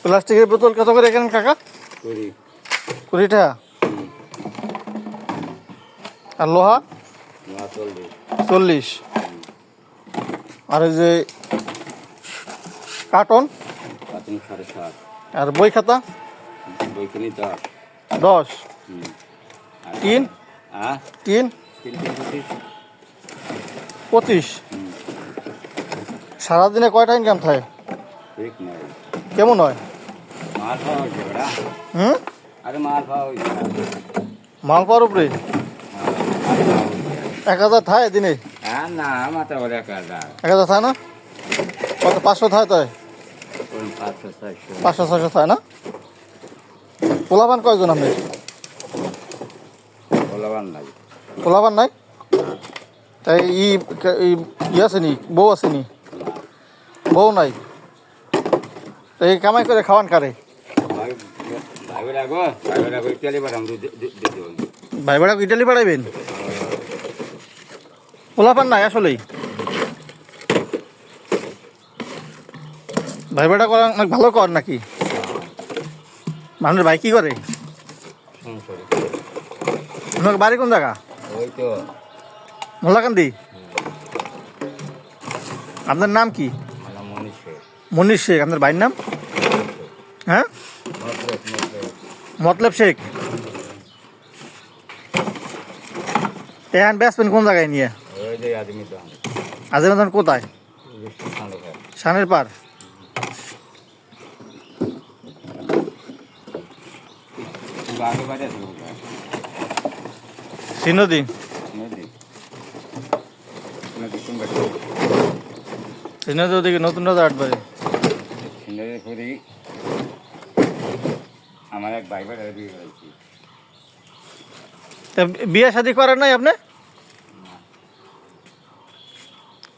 প্লাস্টিকের বোতল কত করে এখানে কাকা? 20 টাকা। আর লোহা 40। আর এই যে কার্টন 7.5। আর বই খাতা 10। টিন 25। সারাদিনে কয়টা ইনকাম থাকে? কেমন হয়? মাল পাওয়ার উপরে 1000 থাকে দিনে? 1000 থাকে না? কত 500 থাকে? তাই 500-600 থাকে না? পোলাপান কয়জন আপনি? পোলাপান নাই? তাই ই আসেনি, বউ আসেনি? বউ নাই? এই কামাই করে খাওয়ান কারে? ভাই বেড়া ইটালি পাঠাইবেন? পোলাপান নাই আসলেই? ভাই বেড়া করা অনেক ভালো কর নাকি? মানুষের ভাই কি করে? আপনার বাড়ি কোন জায়গা? মোল্লাকান্দি। আপনার নাম কি? মনির শেখ। আপনার ভাইয়ের নাম? হ্যাঁ, মতলব শেখ। এখন বেসবেন কোন জায়গায় নিয়ে? আজিমদান কোথায়? শানের পার। নদী ওদিকে নতুন রাজা আটবারে। আমার এক ভাই ভাই বিয়ে করেছি। বিয়ে শাদী করেন নাই আপনি?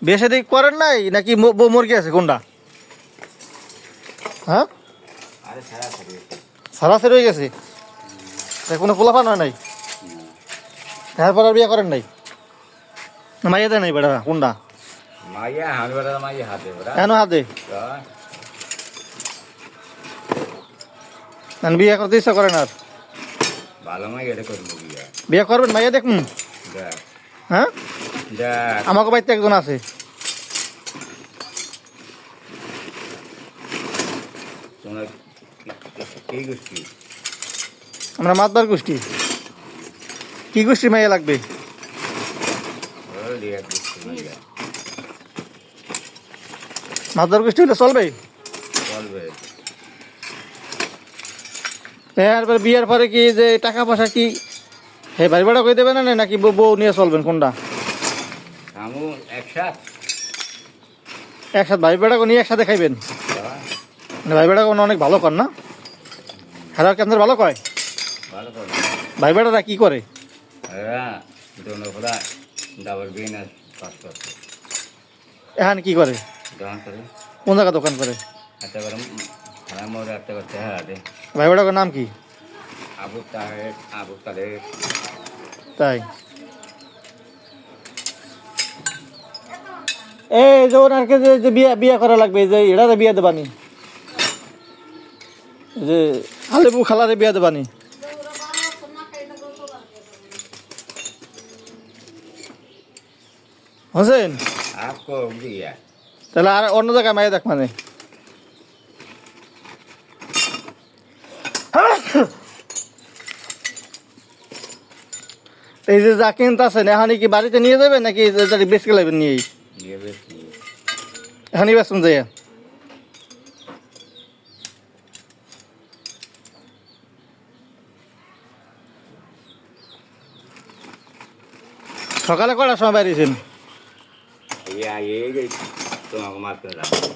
বিয়ে শাদী করেন নাই নাকি বউ মুরগি আছে কোনটা? হ্যাঁ, সারাসারি হয়ে গেছে। কোনো পোলাপান হয় নাই? তারপর আর বিয়ে করেন নাই? মাইয়া দেয় নাই বেড়া কোনটা? কেন হাতে? বিয়ে করতে ইচ্ছা করেন আর? বিয়ে করবেন মাইয়া দেখুন। হ্যাঁ, আমাকে বাড়িতে একজন আছে। আমরা মাতবার গোষ্ঠী। কি গোষ্ঠী মাইয়া লাগবে? মাতবার গোষ্ঠী হলে চলবে? এরপর বিয়ের পরে কি যে টাকা পয়সা কি হে ভাই ভাড়া করে দেবেন না নাকি বউ নিয়ে চলবেন কোনটা? একসাথে ভাই বেড়া নিয়ে একসাথে খাইবেন? ভাই বেড়া অনেক ভালো কর না? খারাপ কেন্দ্র ভালো কয়? ভাই বেড়ারা কি করে? এখানে কি করে? কোন জায়গা দোকান করে? ভাই বেড়ার নাম কি? তাই এই যে ওনারকে যে বিয়ে করা লাগবে, যে এরা বিয়ে দেবানি, যে আলেবু খালারে বিয়ে দেবানি। হোসেন তাহলে আর অন্য জায়গায় মাইয়া দেখ মানে। এই যে যা কিনতে আছেন এখানে কি বাড়িতে নিয়ে যাবেন নাকি বেশি লাগবেন নিয়েই? এখানেই বেসুন যাইয়া। সকালে কটার সময় বাইরেছেন?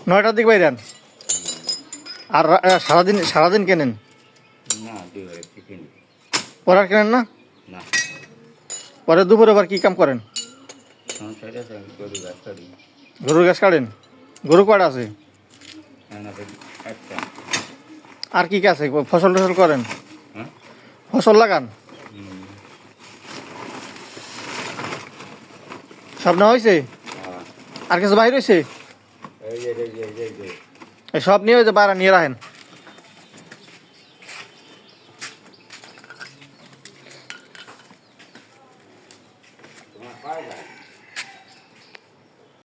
9টার দিকে বাইরেন। আর সারাদিন কেনেন? পরে আর কেনেন না? পরে দুপুরে আবার কি কাম করেন? গরুর ঘাস কাটেন। গরু কটা আছে? আর কি আছে? ফসল টসল করেন? ফসল লাগান? সব না হয়েছে? আর কিছু বাইর হয়েছে? সব নিয়ে বাইরে নিয়ে রাখেন। পায় না